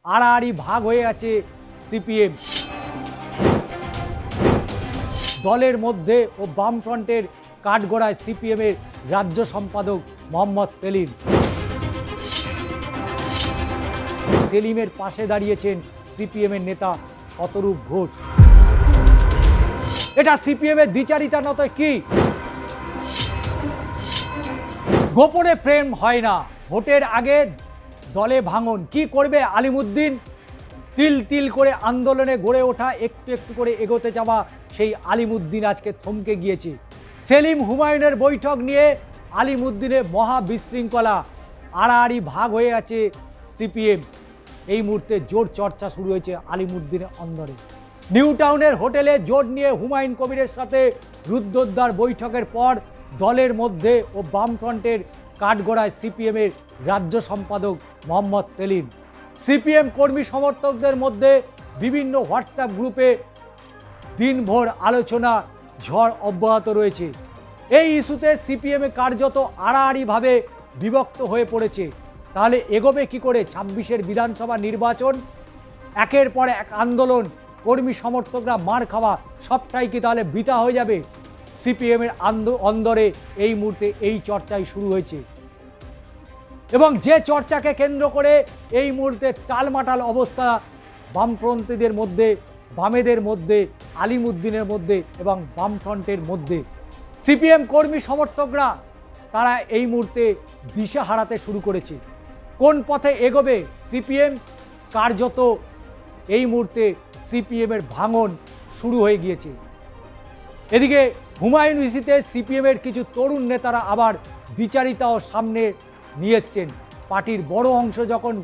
আড়াআড়ি ভাগ হয়ে আছে সিপিএম। দলের মধ্যে ও বামফ্রন্টের কাঠগড়ায় সিপিএমের রাজ্য সম্পাদক মোহাম্মদ সেলিম। সেলিমের পাশে দাঁড়িয়েছেন সিপিএমের নেতা শতরূপ ঘোষ। এটা সিপিএমের দ্বিচারিতা নয় কি? গোপনে প্রেম হয় না, ভোটের আগে দলে ভাঙন। কি করবে আলিমুদ্দিন? তিল তিল করে আন্দোলনে গড়ে ওঠা, একটু একটু করে এগোতে যাওয়া সেই আলিমুদ্দিন আজকে থমকে গিয়েছে। সেলিম হুমায়ুনের বৈঠক নিয়ে আলিমুদ্দিনের মহা বিশৃঙ্খলা, আড়াআড়ি ভাগ হয়ে আছে সিপিএম। এই মুহূর্তে জোর চর্চা শুরু হয়েছে আলিমুদ্দিনের অন্দরে। নিউ টাউনের হোটেলে জোট নিয়ে হুমায়ুন কবিরের সাথে রুদ্ধদ্বার বৈঠকের পর দলের মধ্যে ও বামফ্রন্টের কাঠগড়ায় সিপিএমের রাজ্য সম্পাদক মোহাম্মদ সেলিম। সিপিএম কর্মী সমর্থকদের মধ্যে বিভিন্ন হোয়াটসঅ্যাপ গ্রুপে দিনভর আলোচনা ঝড় অব্যাহত রয়েছে। এই ইস্যুতে সিপিএমে কার্যত আড়াআড়িভাবে বিভক্ত হয়ে পড়েছে। তাহলে এগোবে কি করে 26-এর বিধানসভা নির্বাচন? একের পর এক আন্দোলন, কর্মী সমর্থকরা মার খাওয়া, সবটাই কি তাহলে বৃথা হয়ে যাবে? সিপিএমের অন্দরে এই মুহূর্তে এই চর্চাই শুরু হয়েছে এবং যে চর্চাকে কেন্দ্র করে এই মুহূর্তে টালমাটাল অবস্থা বামপন্থীদের মধ্যে, বামেদের মধ্যে, আলিমুদ্দিনের মধ্যে এবং বামফ্রন্টের মধ্যে। সিপিএম কর্মী সমর্থকরা তারা এই মুহূর্তে দিশা হারাতে শুরু করেছে। কোন পথে এগোবে সিপিএম? কার্যত এই মুহূর্তে সিপিএমের ভাঙন শুরু হয়ে গিয়েছে। এদিকে হুমায়ুন ইস্যুতে সিপিএমের কিছু তরুণ নেতারা আবার দ্বিচারিতাও সামনে নিয়ে এসছেন। পার্টির বড় অংশ যখন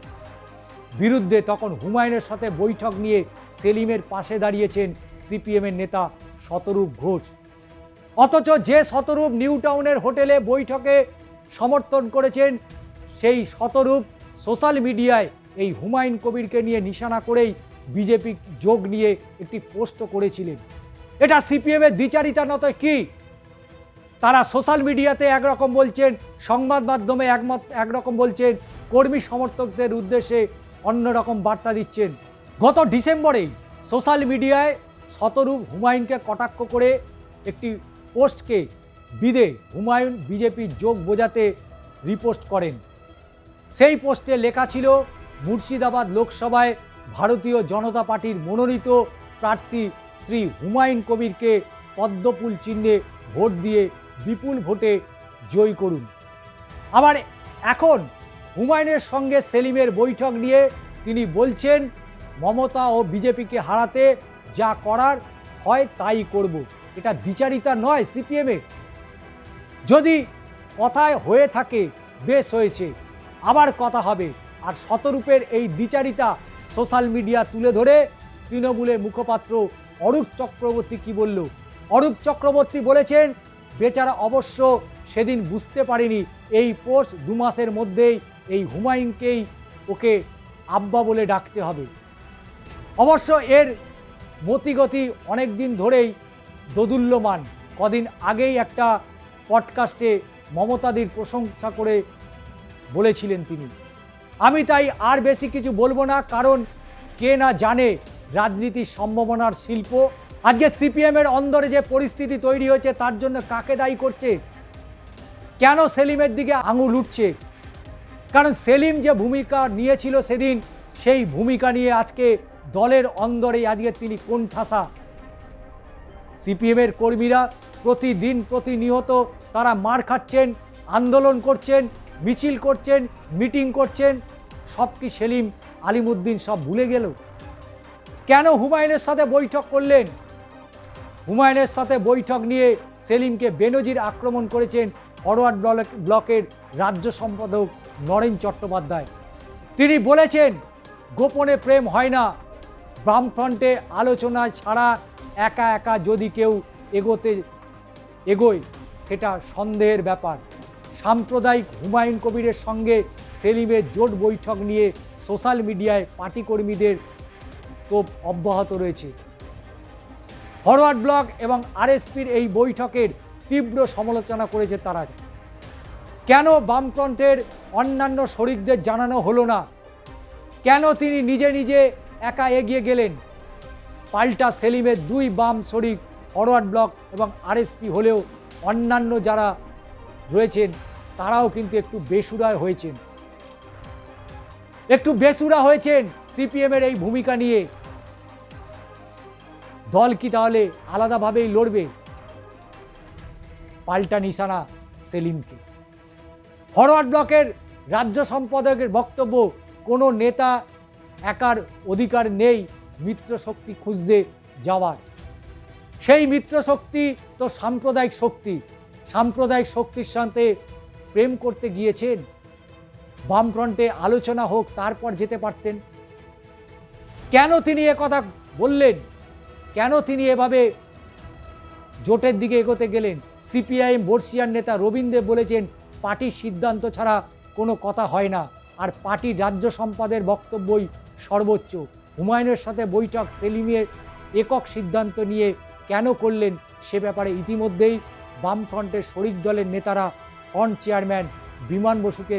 বিরুদ্ধে, তখন হুমায়ুনের সাথে বৈঠক নিয়ে সেলিমের পাশে দাঁড়িয়েছেন সিপিএমের নেতা শতরূপ ঘোষ। অথচ যে শতরূপ নিউ টাউনের হোটেলে বৈঠকে সমর্থন করেছেন, সেই শতরূপ সোশ্যাল মিডিয়ায় এই হুমায়ুন কবিরকে নিয়ে নিশানা করেই বিজেপি যোগ নিয়ে একটি পোস্ট করেছিলেন। এটা সিপিএমের দ্বিচারিতা নয় কি? তারা সোশ্যাল মিডিয়াতে একরকম বলছেন, সংবাদ মাধ্যমে একরকম বলছেন, কর্মী সমর্থকদের উদ্দেশ্যে অন্যরকম বার্তা দিচ্ছেন। গত ডিসেম্বরেই সোশ্যাল মিডিয়ায় শতরূপ হুমায়ুনকে কটাক্ষ করে একটি পোস্টকে বিদে হুমায়ুন বিজেপির যোগ বোঝাতে রিপোস্ট করেন। সেই পোস্টে লেখা ছিল, মুর্শিদাবাদ লোকসভায় ভারতীয় জনতা পার্টির মনোনীত প্রার্থী শ্রী হুমায়ুন কবিরকে পদ্মফুল চিহ্নে ভোট দিয়ে বিপুল ভোটে জয়ী করুন। আবার এখন হুমায়ুনের সঙ্গে সেলিমের বৈঠক নিয়ে তিনি বলছেন, মমতা ও বিজেপিকে হারাতে যা করার হয় তাই করব। এটা দ্বিচারিতা নয় সিপিএমের? যদি কথায় হয়ে থাকে বেশ হয়েছে, আবার কথা হবে। আর শতরূপের এই দ্বিচারিতা সোশ্যাল মিডিয়া তুলে ধরে তৃণমূলের মুখপাত্র অরূপ চক্রবর্তী কি বলল? অরূপ চক্রবর্তী বলেছেন, বেচারা অবশ্য সেদিন বুঝতে পারেনি এই পোস্ট 2 মাসের মধ্যেই এই হুমায়ুনকেই ওকে আব্বা বলে ডাকতে হবে। অবশ্য এর মতিগতি অনেক দিন ধরেই দোদুল্যমান। কদিন আগেই একটা পডকাস্টে মমতাদির প্রশংসা করে বলেছিলেন তিনি, আমি তাই আর বেশি কিছু বলবো না, কারণ কে না জানে রাজনীতির সম্ভাবনার শিল্প। আজকে সিপিএমের অন্দরে যে পরিস্থিতি তৈরি হয়েছে, তার জন্য কাকে দায়ী করছে? কেন সেলিমের দিকে আঙুল উঠছে? কারণ সেলিম যে ভূমিকা নিয়েছিল সেদিন, সেই ভূমিকা নিয়ে আজকে দলের অন্দরে আজকে তিনি কোণঠাসা। সিপিএমের কর্মীরা প্রতিদিন প্রতিনিয়ত তারা মার খাচ্ছেন, আন্দোলন করছেন, মিছিল করছেন, মিটিং করছেন। সব কি সেলিম আলিমুদ্দিন সব ভুলে গেল? কেন হুমায়ুনের সাথে বৈঠক করলেন? হুমায়ুনের সাথে বৈঠক নিয়ে সেলিমকে বেনজির আক্রমণ করেছেন ফরওয়ার্ড ব্লকের রাজ্য সম্পাদক নরেন চট্টোপাধ্যায়। তিনি বলেছেন, গোপনে প্রেম হয় না, বামফ্রন্টে আলোচনা ছাড়া একা একা যদি কেউ এগোয় সেটা সন্দেহের ব্যাপার। সাম্প্রদায়িক হুমায়ুন কবিরের সঙ্গে সেলিমের জোট বৈঠক নিয়ে সোশ্যাল মিডিয়ায় পার্টি কর্মীদের তোপ অব্যাহত রয়েছে। ফরওয়ার্ড ব্লক এবং আরএসপির এই বৈঠকের তীব্র সমালোচনা করেছে তারা। কেন বামফ্রন্টের অন্যান্য শরিকদের জানানো হলো না? কেন তিনি নিজে নিজে একা এগিয়ে গেলেন? পাল্টা সেলিমের দুই বাম শরিক ফরওয়ার্ড ব্লক এবং আরএসপি হলেও অন্যান্য যারা রয়েছেন তারাও কিন্তু একটু বেসুরা হয়েছেন সিপিএমের এই ভূমিকা নিয়ে। দল কি তাহলে আলাদাভাবেই লড়বে? পাল্টা নিশানা সেলিমকে। ফরওয়ার্ড ব্লকের রাজ্য সম্পাদকের বক্তব্য, কোনো নেতা একার অধিকার নেই মিত্র শক্তি খুঁজতে যাওয়ার। সেই মিত্র শক্তি তো সাম্প্রদায়িক শক্তির সাথে প্রেম করতে গিয়েছেন। বামফ্রন্টে আলোচনা হোক, তারপর যেতে পারতেন। কেন তিনি কথা বললেন? কেন তিনি এভাবে জোটের দিকে এগোতে গেলেন? সিপিআইএম বর্ষিয়ান নেতা রবীন দেব বলেছেন, পার্টির সিদ্ধান্ত ছাড়া কোনো কথা হয় না, আর পার্টির রাজ্য সম্পাদকের বক্তব্যই সর্বোচ্চ। হুমায়ুনের সাথে বৈঠক সেলিমের একক সিদ্ধান্ত নিয়ে কেন করলেন সে ব্যাপারে ইতিমধ্যেই বামফ্রন্টের শরিক দলের নেতারা ফ্রন্ট চেয়ারম্যান বিমান বসুকে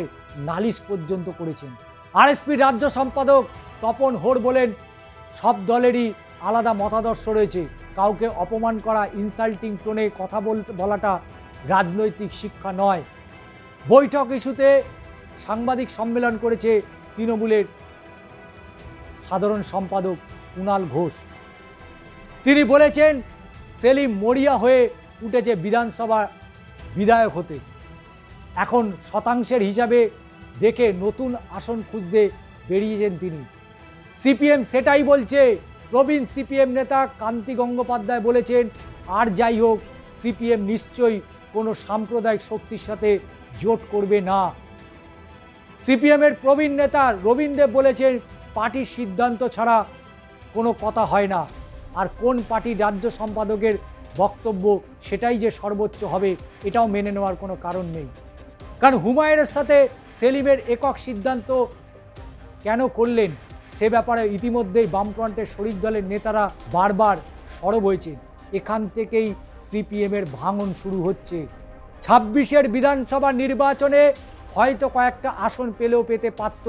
নালিশ পর্যন্ত করেছেন। আরএসপির রাজ্য সম্পাদক তপন হোর বলেন, সব দলেরই আলাদা মতাদর্শ রয়েছে, কাউকে অপমান করা, ইনসাল্টিং টোনে কথা বলাটা রাজনৈতিক শিক্ষা নয়। বৈঠক ইস্যুতে সাংবাদিক সম্মেলন করেছে তৃণমূলের সাধারণ সম্পাদক কুণাল ঘোষ। তিনি বলেছেন, সেলিম মরিয়া হয়ে উঠেছে বিধানসভা বিধায়ক হতে। এখন শতাংশের হিসাবে দেখে নতুন আসন খুঁজতে বেরিয়েছেন তিনি। সিপিএম সেটাই বলছে। প্রবীণ সিপিএম নেতা কান্তি গঙ্গোপাধ্যায় বলেছেন, আর যাই হোক সিপিএম নিশ্চয়ই কোনো সাম্প্রদায়িক শক্তির সাথে জোট করবে না। সিপিএমের প্রবীণ নেতা রবীন দেব বলেছেন, পার্টির সিদ্ধান্ত ছাড়া কোনো কথা হয় না, আর কোন পার্টির রাজ্য সম্পাদকের বক্তব্য সেটাই যে সর্বোচ্চ হবে এটাও মেনে নেওয়ার কোনো কারণ নেই। কারণ হুমায়ুনের সাথে সেলিমের একক সিদ্ধান্ত কেন করলেন সে ব্যাপারে ইতিমধ্যেই বামফ্রন্টের শরিক দলের নেতারা বারবার সরব হয়েছে। এখান থেকেই সিপিএমের ভাঙন শুরু হচ্ছে। 26-এর বিধানসভা নির্বাচনে হয়তো কয়েকটা আসন পেলেও পেতে পারত,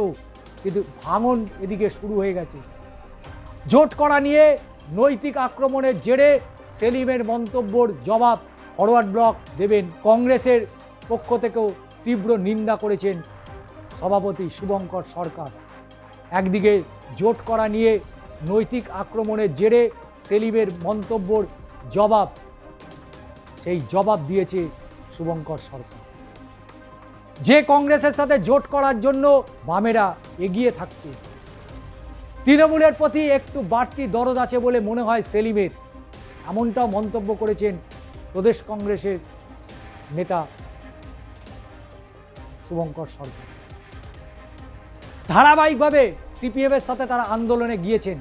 কিন্তু ভাঙন এদিকে শুরু হয়ে গেছে। জোট করা নিয়ে নৈতিক আক্রমণের জেরে সেলিমের মন্তব্যর জবাব ফরওয়ার্ড ব্লক দেবেন। কংগ্রেসের পক্ষ থেকেও তীব্র নিন্দা করেছেন সভাপতি শুভঙ্কর সরকার। একদিকে জোট করা নিয়ে নৈতিক আক্রমণের জেরে সেলিমের মন্তব্যর জবাব, সেই জবাব দিয়েছে শুভঙ্কর সরকার। যে কংগ্রেসের সাথে জোট করার জন্য বামেরা এগিয়ে থাকছে, তৃণমূলের প্রতি একটু বাড়তি দরদ আছে বলে মনে হয় সেলিমের, এমনটাও মন্তব্য করেছেন প্রদেশ কংগ্রেসের নেতা শুভঙ্কর সরকার। ধারাবাহিকভাবে সিপিএমের সাথে তারা আন্দোলনে গিয়েছেন।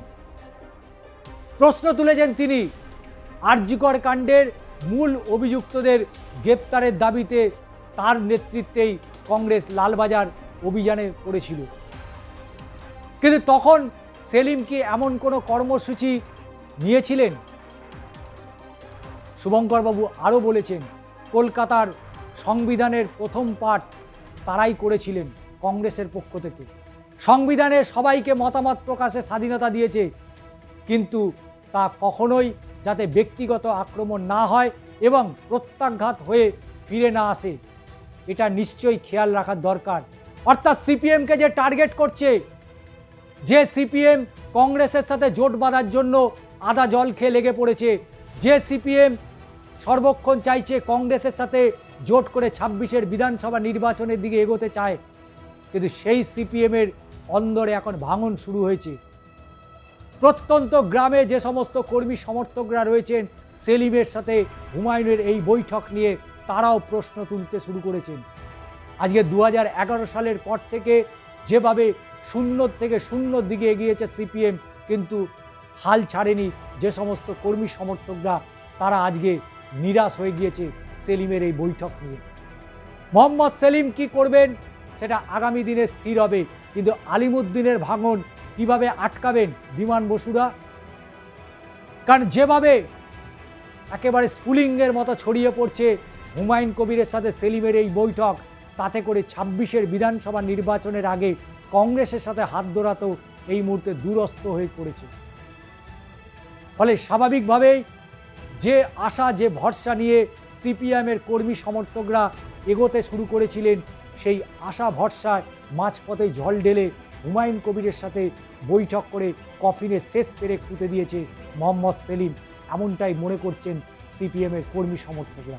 প্রশ্ন তুলেছেন তিনি, আরজিকর কাণ্ডের মূল অভিযুক্তদের গ্রেপ্তারের দাবিতে তার নেতৃত্বেই কংগ্রেস লালবাজার অভিযানে করেছিল। কিন্তু তখন সেলিম কি এমন কোনো কর্মসূচি নিয়েছিলেন? শুভঙ্করবাবু আরও বলেছেন, কলকাতার সংবিধানের প্রথম পাঠ তারাই করেছিলেন কংগ্রেসের পক্ষ থেকে। সংবিধানে সবাইকে মতামত প্রকাশের স্বাধীনতা দিয়েছে, কিন্তু তা কখনোই যাতে ব্যক্তিগত আক্রমণ না হয় এবং প্রত্যাঘাত হয়ে ফিরে না আসে, এটা নিশ্চয়ই খেয়াল রাখার দরকার। অর্থাৎ সিপিএমকে যে টার্গেট করছে, যে সিপিএম কংগ্রেসের সাথে জোট বাঁধার জন্য আদা জল খেয়ে লেগে পড়েছে, যে সিপিএম সর্বক্ষণ চাইছে কংগ্রেসের সাথে জোট করে 26-এর বিধানসভা নির্বাচনের দিকে এগোতে চায়, কিন্তু সেই সিপিএমের অন্দরে এখন ভাঙন শুরু হয়েছে। প্রত্যন্ত গ্রামে যে সমস্ত কর্মী সমর্থকরা রয়েছেন সেলিমের সাথে হুমায়ুনের এই বৈঠক নিয়ে, তারাও প্রশ্ন তুলতে শুরু করেছেন। আজকে 2011 সালের পর থেকে যেভাবে শূন্যর থেকে শূন্যর দিকে এগিয়েছে সিপিএম, কিন্তু হাল ছাড়েনি যে সমস্ত কর্মী সমর্থকরা, তারা আজকে নিরাশ হয়ে গিয়েছে সেলিমের এই বৈঠক নিয়ে। মোহাম্মদ সেলিম কি করবেন সেটা আগামী দিনে স্থির হবে, কিন্তু আলিমুদ্দিনের ভাঙন কিভাবে আটকাবেন বিমান বসুরা? কারণ যেভাবে একেবারে স্পুলিংয়ের মতো ছড়িয়ে পড়ছে হুমায়ুন কবিরের সাথে সেলিমের এই বৈঠক, তাতে করে 26-এর বিধানসভা নির্বাচনের আগে কংগ্রেসের সাথে হাত ধরাতেও এই মুহূর্তে দুরস্ত হয়ে পড়েছে। ফলে স্বাভাবিকভাবেই যে আশা যে ভরসা নিয়ে সিপিএমের কর্মী সমর্থকরা এগোতে শুরু করেছিলেন, সেই আশা ভরসায় মাঝপথে জল ঢেলে হুমায়ুন কবিরের সাথে বৈঠক করে কফিনে শেষ পেরেক পুঁতে দিয়েছে মোহাম্মদ সেলিম, এমনটাই মনে করছেন সিপিএমের কর্মী সমর্থকরা।